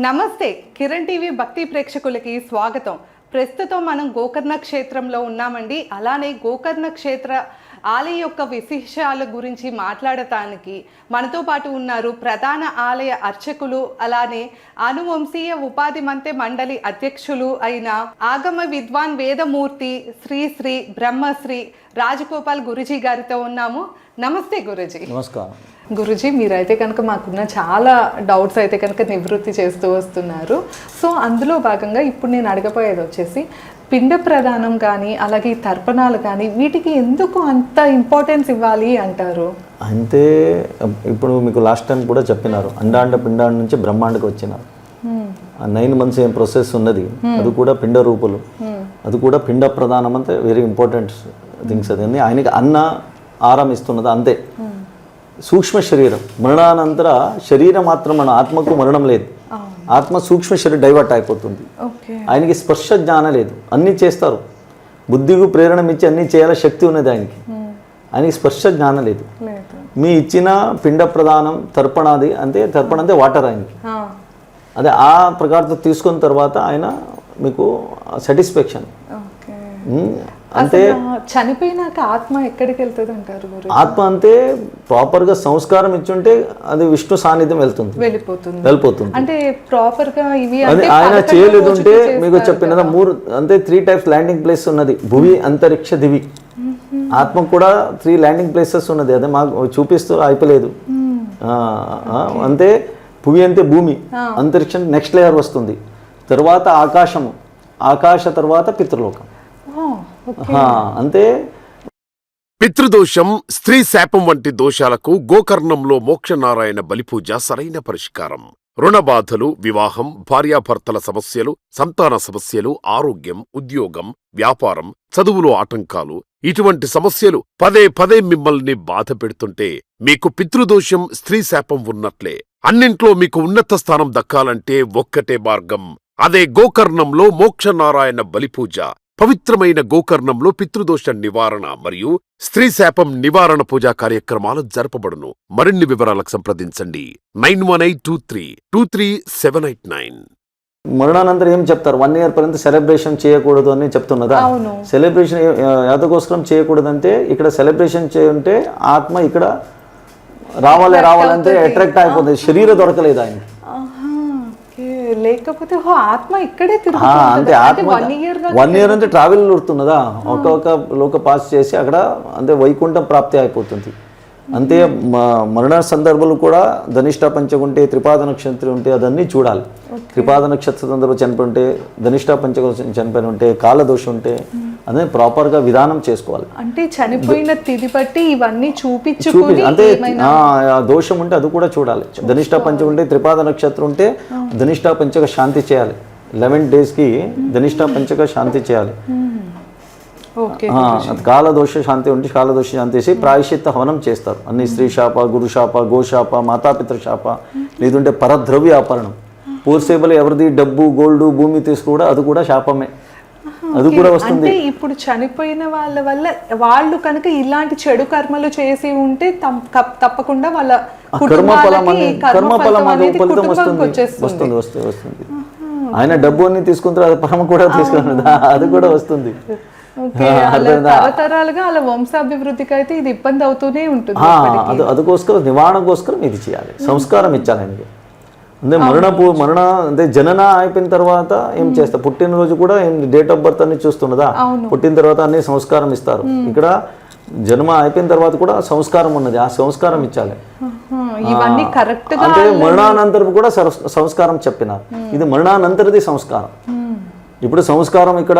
నమస్తే కిరణ్ టీవీ భక్తి ప్రేక్షకులకి స్వాగతం. ప్రస్తుతం మనం గోకర్ణ క్షేత్రంలో ఉన్నామండి. అలానే గోకర్ణ క్షేత్ర ఆలయ యొక్క విశేషాల గురించి మాట్లాడటానికి మనతో పాటు ఉన్నారు ప్రధాన ఆలయ అర్చకులు, అలానే అనువంశీయ ఉపాధి మండలి అధ్యక్షులు అయిన ఆగమ విద్వాన్ వేదమూర్తి శ్రీ శ్రీ బ్రహ్మశ్రీ రాజగోపాల్ గురుజీ గారితో ఉన్నాము. నమస్తే గురుజీ. నమస్కారం గురుజీ, మీరైతే కనుక మాకున్న చాలా డౌట్స్ అయితే కనుక నివృత్తి చేస్తూ వస్తున్నారు. సో అందులో భాగంగా ఇప్పుడు నేను అడగబోయేది వచ్చేసి పిండ ప్రదానం కానీ అలాగే తర్పణాలు కానీ వీటికి ఎందుకు అంత ఇంపార్టెన్స్ ఇవ్వాలి అంటారు? అంటే ఇప్పుడు మీకు లాస్ట్ టైం కూడా చెప్పినారు, అండాండ పిండాండ నుంచి బ్రహ్మాండకు వచ్చినారు. 9 months ఏం ప్రాసెస్ ఉన్నది, అది కూడా పిండ రూపులు, అది కూడా పిండ ప్రదానం అంటే వెరీ ఇంపార్టెంట్ థింగ్స్. అది ఆయనకి అన్న ఆహారం ఇస్తున్నది అంతే. సూక్ష్మ శరీరం మరణానంతర శరీరం మాత్రం మన ఆత్మకు మరణం లేదు. ఆత్మ సూక్ష్మ శరీరం డైవర్ట్ అయిపోతుంది. ఆయనకి స్పర్శ జ్ఞానం లేదు. అన్నీ చేస్తారు, బుద్ధికి ప్రేరణ ఇచ్చి అన్నీ చేయాల శక్తి ఉన్నది ఆయనకి స్పర్శ జ్ఞానం లేదు. మీ ఇచ్చిన పిండ ప్రదానం తర్పణాది అంటే తర్పణ అంటే వాటర్ ఆయనకి. అదే ఆ ప్రకారంతో తీసుకున్న తర్వాత ఆయన మీకు సాటిస్ఫాక్షన్. అంటే చనిపోయినాక ఆత్మ ఎక్కడికి వెళ్తుంది అంటారు? ఆత్మ అంటే ప్రాపర్ గా సంస్కారం ఇచ్చుంటే అది విష్ణు సాన్నిధ్యం వెళ్ళిపోతుంది. అంటే ప్రాపర్ గా ఇవి ఆయన చేయలేదు ఉంటే మీకు చెప్పిన 3 types ల్యాండింగ్ ప్లేస్ ఉన్నది, భూమి అంతరిక్ష దివి. ఆత్మ కూడా 3 ల్యాండింగ్ ప్లేసెస్ ఉన్నది. అదే మాకు చూపిస్తూ అయిపోలేదు. అంటే భూమి అంటే భూమి, అంతరిక్షం నెక్స్ట్ లేయర్ వస్తుంది, తర్వాత ఆకాశము, ఆకాశ తర్వాత పితృలోకం. అంతే. పితృదోషం, స్త్రీ శాపం వంటి దోషాలకు గోకర్ణంలో మోక్షనారాయణ బలిపూజ సరైన పరిష్కారం. రుణబాధలు, వివాహం, భార్యాభర్తల సమస్యలు, సంతాన సమస్యలు, ఆరోగ్యం, ఉద్యోగం, వ్యాపారం, చదువులో ఆటంకాలు, ఇటువంటి సమస్యలు పదే మిమ్మల్ని బాధ పెడుతుంటే మీకు పితృదోషం, స్త్రీ శాపం ఉన్నట్లే. అన్నింట్లో మీకు ఉన్నత స్థానం దక్కాలంటే ఒక్కటే మార్గం, అదే గోకర్ణంలో మోక్షనారాయణ బలిపూజ. పవిత్రమైన గోకర్ణంలో పితృదోష నివారణ మరియు స్త్రీ శాపం నివారణ పూజా కార్యక్రమాలు జరపబడును. మరిన్ని వివరాలకు సంప్రదించండి 9182323789. మరణానంతరం ఏం చెప్తారు? 1 year పర్యంత సెలబ్రేషన్ చేయకూడదు అని చెప్తున్నదా? సెలబ్రేషన్ యాదకోస్కరం చేయకూడదంటే ఇక్కడ సెలబ్రేషన్ చేయంటే ఆత్మ ఇక్కడ రావాలంటే అట్రాక్ట్ అయిపోతుంది. శరీరం దొరకలేదు ఆయన, లేకపోతే ఆత్మ ఇక్కడే అంటే ఆత్మ 1 year అంటే ట్రావెల్ ఉడుతున్నదా, ఒక్కొక్క లోక పాస్ చేసి అక్కడ అంటే వైకుంఠం ప్రాప్తి అయిపోతుంది. అంతే. మరణ సందర్భాలు కూడా ధనిష్ట పంచకం ఉంటే, త్రిపాద నక్షత్రం ఉంటే అదన్నీ చూడాలి. త్రిపాద నక్షత్ర సందర్భం చనిపోయి ఉంటే, ధనిష్ట పంచకం చనిపోయిన ఉంటే, కాలదోషం ఉంటే అదే ప్రాపర్గా విధానం చేసుకోవాలి. అంటే చనిపోయిన తిథి బట్టి ఇవన్నీ చూపించుకొని అంటే దోషం ఉంటే అది కూడా చూడాలి. ధనిష్ట పంచకం ఉంటే, త్రిపాద నక్షత్రం ఉంటే ధనిష్ట పంచక శాంతి చేయాలి. 11 days ధనిష్ట పంచక శాంతి చేయాలి. కాలదోష శాంతి ఉంటే కాలదోష శాంతి చేసి ప్రాయశ్చిత్త హవనం చేస్తారు. అన్ని స్త్రీ శాప, గురు శాప, గోశాప, మాతాపితృ శాప, లేదంటే పరద్రవ్య అపహరణం, పూర్సేబలు ఎవరిది డబ్బు, గోల్డ్, భూమి తీసుకు అది కూడా శాపమే, అది కూడా వస్తుంది. అంటే ఇప్పుడు చనిపోయిన వాళ్ళ వల్ల వాళ్ళు కనుక ఇలాంటి చెడు కర్మలు చేసి ఉంటే తప్పకుండా వాళ్ళ కర్మఫలం ఫలితం వస్తుంది. ఆయన డబ్బు అన్ని తీసుకుంటారు, అది పరమ కూడా తీసుకున్నది, అది కూడా వస్తుంది. తరతరాలుగా అలా వంశాభివృద్ధికి అయితే ఇది ఇబ్బంది అవుతూనే ఉంటుంది. అదుకోసం నివారణ కోసం ఇది చేయాలి, సంస్కారం ఇచ్చాలి ఆయనకి. అంటే మరణ అంటే జనన అయిపోయిన తర్వాత ఏం చేస్తా, పుట్టినరోజు కూడా డేట్ ఆఫ్ బర్త్ అన్ని చూస్తున్నదా, పుట్టిన తర్వాత అన్ని సంస్కారం ఇస్తారు. ఇక్కడ జన్మ అయిపోయిన తర్వాత కూడా సంస్కారం ఉన్నది, ఆ సంస్కారం ఇచ్చాలి. అంటే మరణానంతరం కూడా సంస్కారం చెప్పినారు. ఇది మరణానంతరది సంస్కారం. ఇప్పుడు సంస్కారం ఇక్కడ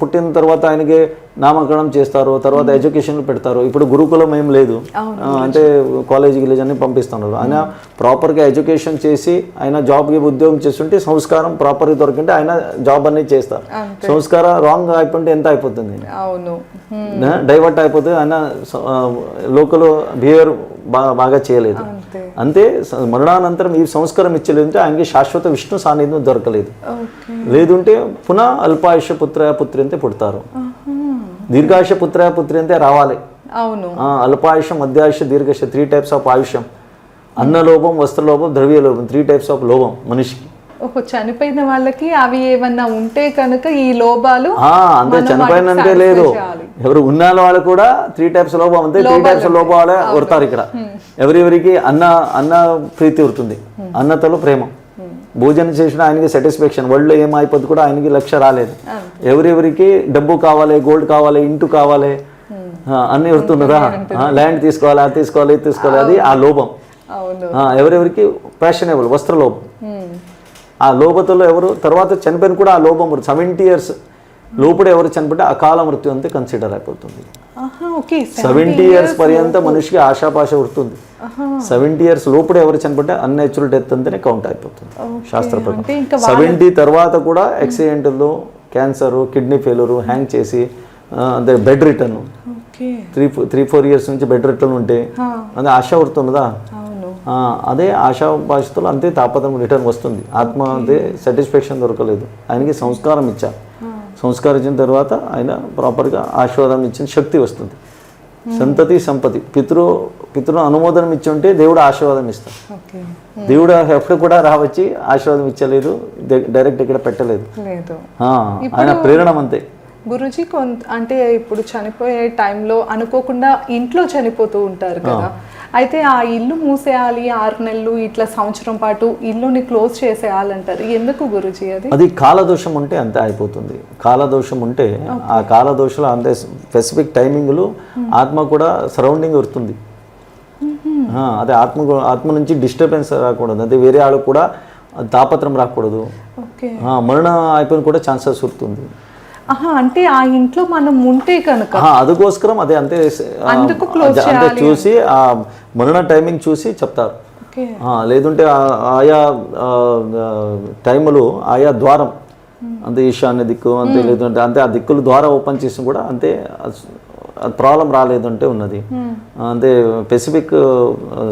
పుట్టిన తర్వాత ఆయనకి నామకరణం చేస్తారు, తర్వాత ఎడ్యుకేషన్ పెడతారు. ఇప్పుడు గురుకులం ఏం లేదు, అంటే కాలేజ్ గిలేజ్ అన్ని పంపిస్తున్నారు. ఆయన ప్రాపర్గా ఎడ్యుకేషన్ చేసి ఆయన జాబ్కి ఉద్యోగం చేస్తుంటే సంస్కారం ప్రాపర్గా దొరికింటే ఆయన జాబ్ అన్ని చేస్తారు. సంస్కారం రాంగ్ అయిపోతే ఎంత అయిపోతుంది, డైవర్ట్ అయిపోతుంది. ఆయన లోకల్ బిహేవియర్ బాగా చేయలేదు. అంతే. మరణానంతరం ఈ సంస్కారం ఇచ్చలేదంటే ఆయనకి శాశ్వత విష్ణు సాన్నిధ్యం దొరకలేదు. లేదంటే పునః అల్పాయుష పుత్రయ పుత్రి అంతే పుడతారు. దీర్ఘాయుష పుత్రయ పుత్రి అంతే రావాలి. అల్పాయుష, మధ్యాయుష, దీర్ఘాయుష 3 types ఆఫ్ ఆయుష్యం. అన్నలోభం, వస్త్రలోభం, ద్రవ్య లోభం 3 types ఆఫ్ లోభం మనిషికి. ఓహో, చనిపోయిన వాళ్ళకి అవి ఏమన్నా ఉంటే కనుక ఈ లోపాలు అంతే, మనం చనిపోయినంటే వాటికి లేదు, satisfy చేయాలి. ఎవరు ఉన్న వాళ్ళు కూడా 3 types లోపం అంతే, 3 types లోపాలే వరుతారు ఇక్కడ. ఎవరెవరికి అన్న ప్రీతి ఉరుతుంది, అన్నతలో ప్రేమ, భోజనం చేసిన ఆయనకి సాటిస్ఫాక్షన్, వరల్డ్లో ఏమైపోద్ది కూడా ఆయనకి లక్ష్య రాలేదు. ఎవరెవరికి డబ్బు కావాలి, గోల్డ్ కావాలి, ఇంటు కావాలి, అన్ని వరుతున్నదా, ల్యాండ్ తీసుకోవాలి, అది తీసుకోవాలి, ఇది తీసుకోవాలి, అది ఆ లోపం. ఎవరెవరికి ఫ్యాషనబుల్ వస్త్ర లోపం, ఆ లోపతలో ఎవరు తర్వాత చనిపోయిన కూడా ఆ లోపం 70 years లోపల ఎవరు చనిపోతే అకాల మృత్యు అంతే కన్సిడర్ అయిపోతుంది. 70 years పర్యంత మనిషికి ఆశాపాష ఉడుతుంది. 70 years లోపల ఎవరు చనిపోతే అన్యాచురల్ డెత్ అంతేనే కౌంట్ అయిపోతుంది శాస్త్ర ప్రకారం. 70 తర్వాత కూడా యాక్సిడెంట్లో క్యాన్సర్, కిడ్నీ ఫెయిల్యూర్, హ్యాంగ్ చేసి అదే బెడ్ రిటర్న్ 3-4 years నుంచి బెడ్ రిటర్న్ ఉంటే అదే ఆశ ఉడుతున్నదా, అదే ఆశాపాషతో అంతే తాపత్రం రిటర్న్ వస్తుంది. ఆత్మ అంతే సాటిస్ఫాక్షన్ దొరకలేదు, ఆయనకి సంస్కారం ఇచ్చారు. సంస్కారం ఇచ్చిన తర్వాత ఆయన ప్రాపర్గా ఆశీర్వాదం ఇచ్చిన శక్తి వస్తుంది. సంతతి సంపతి, పితృ అనుమోదనం ఇచ్చి ఉంటే దేవుడు ఆశీర్వాదం ఇస్తాడు. దేవుడు ఎప్పుడు కూడా రావచ్చి ఆశీర్వాదం ఇచ్చలేదు, డైరెక్ట్ ఇక్కడ పెట్టలేదు, ఆయన ప్రేరణ అంతే. గురుజీ అంటే ఇప్పుడు చనిపోయే టైంలో అనుకోకుండా ఇంట్లో చనిపోతూ ఉంటారు కదా, అయితే ఆ ఇల్లు మూసేయాలి 6 నెలలు ఇట్లా సంవత్సరం పాటు ఇల్లుని క్లోజ్ చేసేయాలంటారు, ఎందుకు గురుజీ? అది కాలదోషం ఉంటే అంతే అయిపోతుంది. కాలదోషం ఉంటే ఆ కాలదోషంలో అంతే స్పెసిఫిక్ టైమింగ్లు ఆత్మ కూడా సరౌండింగ్ వస్తుంది. అదే ఆత్మ నుంచి డిస్టర్బెన్స్ రాకూడదు, అదే వేరే వాళ్ళకు కూడా తాపత్రం రాకూడదు, మరణ అయిపోయిన కూడా ఛాన్సెస్ వస్తుంది. అంటే ఆ ఇంట్లో మనం ఉంటే కనుక అందుకోసం అదే అంతే అంతే చూసి ఆ మరణ టైమింగ్ చూసి చెప్తారు. లేదంటే ఆయా టైములు ఆయా ద్వారం అంతే ఈశాన్య దిక్కు అంతే, లేదంటే అంతే ఆ దిక్కులు ద్వారా ఓపెన్ చేసి కూడా అంతే ప్రాబ్లం రాలేదంటే ఉన్నది, అంతే స్పెసిఫిక్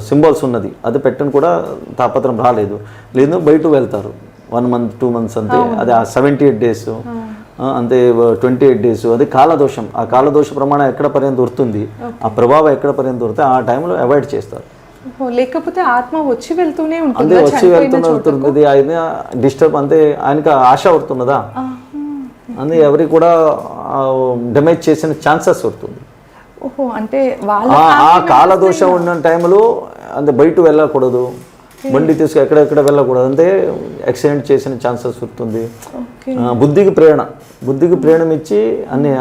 సింబల్స్ ఉన్నది, అది పెట్టని కూడా తాపత్రం రాలేదు, లేదు బయట వెళ్తారు 1 month 2 months అంతే, అదే 78 days అంతే 28 days, అది కాలదోషం. ఆ కాలదోష ప్రమాణం ఎక్కడ పర్యంత ఉరుతుంది, ఆ ప్రభావం ఎక్కడ పర్యంత ఉరితే ఆ టైంలో అవాయిడ్ చేస్తారు. లేకపోతే ఆత్మ వచ్చి వెళ్తూనే ఉంటుంది, అంతే వచ్చి వెళ్తున్నది, ఆయన డిస్టర్బ్ అంతే, ఆయనకి ఆశ ఉడుతున్నదా, అంతే ఎవరికి కూడా డ్యామేజ్ చేసిన ఛాన్సెస్ వస్తుంది. అంటే ఆ కాలదోషం ఉన్న టైంలో అంతే బయట వెళ్ళకూడదు, బండి తీసుకు ఎక్కడెక్కడ వెళ్ళకూడదు, అంతే యాక్సిడెంట్ చేసిన ఛాన్సెస్ వస్తుంది. బుద్ధికి ప్రేరణ ఇచ్చి అన్ని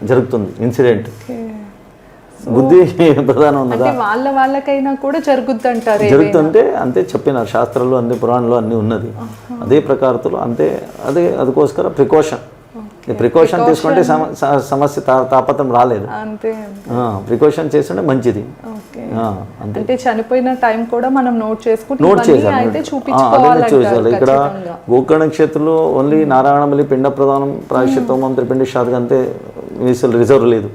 జరుగుతుంది ఇన్సిడెంట్. బుద్ధి ప్రధానం ఉన్నదా, వాళ్ళకైనా కూడా జరుగుతుంటే అంతే చెప్పినారు శాస్త్రాలు, అన్ని పురాణాలు అన్ని ఉన్నది. అదే ప్రకారంలో అంతే అదికోసం ప్రికాషన్ తీసుకుంటే సమస్య తాపత్రం రాలేదు, ప్రికాషన్ చేస్తుంటే మంచిది. అంటే చనిపోయిన టైం కూడా మనం నోట్ చూసాలి. ఇక్కడ గోకర్ణ క్షేత్రంలో ఓన్లీ నారాయణమల్లి పిండ ప్రధానం ప్రాయశ్చిత్తోమం త్రిపిండి శాతక అంతే రిజర్వ్ లేదు.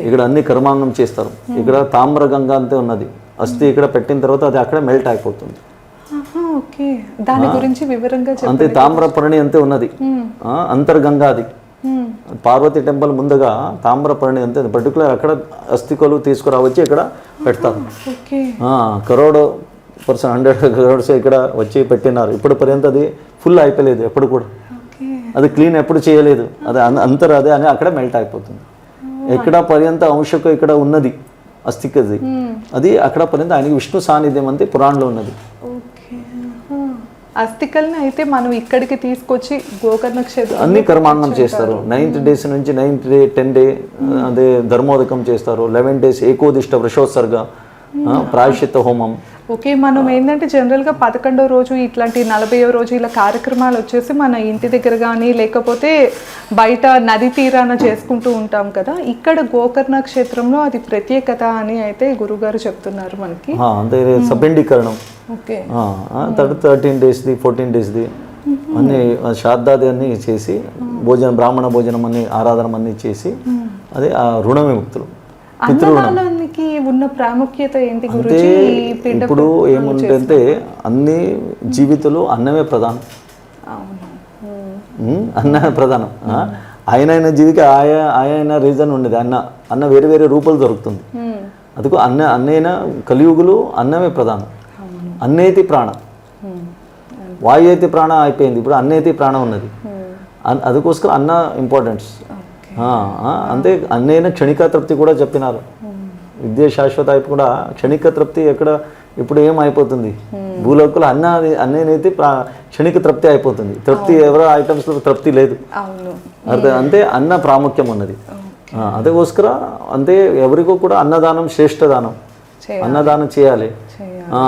ఇక్కడ అన్ని కర్మాంగం చేస్తారు. ఇక్కడ తామ్ర గంగ అంతే ఉన్నది, అస్థి ఇక్కడ పెట్టిన తర్వాత అది అక్కడ మెల్ట్ అయిపోతుంది. దాని గురించి వివరంగా అంతే తామ్రపర్ణి అంతే ఉన్నది, అంతర్గంగా అది పార్వతీ టెంపుల్ ముందుగా తామ్రపర్ణి అంతే పర్టికులర్ అక్కడ అస్థికలు తీసుకురావచ్చి ఇక్కడ పెడతారు. కరోడ్ పర్సన్ 100 crores ఇక్కడ వచ్చి పెట్టినారు. ఇప్పుడు పర్యంత అది ఫుల్ అయిపోలేదు, ఎప్పుడు కూడా అది క్లీన్ ఎప్పుడు చేయలేదు, అది అదే అని అక్కడ మెల్ట్ అయిపోతుంది. ఎక్కడ పర్యంత అంశకు ఇక్కడ ఉన్నది అస్థికది, అది అక్కడ పర్యంత ఆయనకి విష్ణు సాన్నిధ్యం అంతే పురాణంలో ఉన్నది. అస్థికల్ని అయితే మనం ఇక్కడికి తీసుకొచ్చి గోకర్ణ క్షేత్రం అన్ని కర్మాంగం చేస్తారు. 9th day నుంచి 9th day 10 day అదే ధర్మోదకం చేస్తారు. 11 days ఏకోదిష్ట వృషోత్సర్గ ప్రాయశ్చిత్త హోమం. మనం ఏంటంటే జనరల్గా 11వ రోజు ఇట్లాంటి 40వ రోజు ఇలా కార్యక్రమాలు వచ్చేసి మన ఇంటి దగ్గర కానీ లేకపోతే బయట నది తీరాన చేసుకుంటూ ఉంటాం కదా, ఇక్కడ గోకర్ణ క్షేత్రంలో అది ప్రత్యేకత అని అయితే గురుగారు చెప్తున్నారు మనకి. అంటే సపిండీకరణం 13 days 14 days అన్ని శ్రాద్ధాది అన్ని చేసి బ్రాహ్మణ భోజనం అన్ని ఆరాధన అన్ని చేసి అదే ఆ రుణ విముక్తులు. అన్నదానానికి ఉన్న ప్రాముఖ్యత ఏంటి గురుజీ? ఇప్పుడు ఏముంటే అన్ని జీవితంలో అన్నమే ప్రధానం, అన్నమే ప్రధానం. ఆయన జీవికి ఆయన రీజన్ ఉండేది, అన్న వేరే వేరే రూపాలు దొరుకుతుంది. అందుకు అన్నైనా కలియుగులు అన్నమే ప్రధానం, అన్నేతి ప్రాణం. వాయు అయితే ప్రాణం అయిపోయింది, ఇప్పుడు అన్న అయితే ప్రాణం ఉన్నది. అందుకోసం అన్న ఇంపార్టెన్స్. అంతే అన్నైనా క్షణిక తృప్తి కూడా చెప్పినారు. విద్య శాశ్వత అయిపు కూడా క్షణిక తృప్తి ఎక్కడ ఇప్పుడు ఏం అయిపోతుంది భూలోకంలో అన్నైతే క్షణిక తృప్తి అయిపోతుంది. తృప్తి ఎవరో ఐటమ్స్ తృప్తి లేదు. అంతే అన్న ప్రాముఖ్యం ఉన్నది. అదేకోసర అంతే ఎవరికో కూడా అన్నదానం శ్రేష్ఠ దానం, అన్నదానం చేయాలి.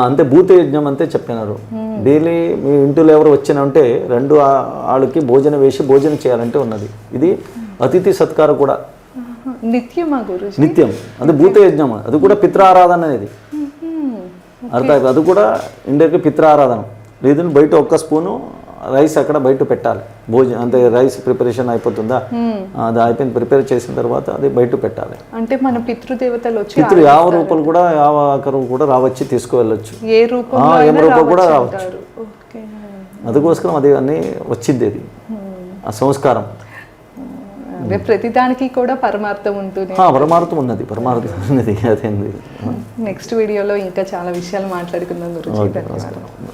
అంతే భూత యజ్ఞం అంతే చెప్పినారు. డైలీ మీ ఇంటిలో ఎవరు వచ్చినంటే 2 వాళ్ళకి భోజనం వేసి భోజనం చేయాలంటే ఉన్నది. ఇది అతిథి సత్కారం కూడా నిత్యం. అది భూత యజ్ఞం, అది కూడా పిత్రారాధన అనేది అర్థం. అది కూడా ఇండియాకి పిత్రారాధన. లేదంటే బయట 1 స్పూను రైస్ అక్కడ బయట పెట్టాలి. భోజనం అంటే రైస్ ప్రిపరేషన్ అయిపోతుందా, అది అయిపోయింది, ప్రిపేర్ చేసిన తర్వాత అది బయట పెట్టాలి. అంటే మన పితృదేవతలు వచ్చి యావ రూపాయలు కూడా యావకరు కూడా రావచ్చు, తీసుకువెళ్ళొచ్చు. ఏ ఏం రూపాయలు కూడా రావచ్చు. అందుకోసం అది అన్నీ వచ్చింది, అది ఆ సంస్కారం. ప్రతిదానికి కూడా పరమార్థం ఉంటుంది. పరమార్థం ఉన్నది, పరమార్థం ఉన్నది. అదేంది నెక్స్ట్ వీడియోలో ఇంకా చాలా విషయాలు మాట్లాడుకుందాం గురించి.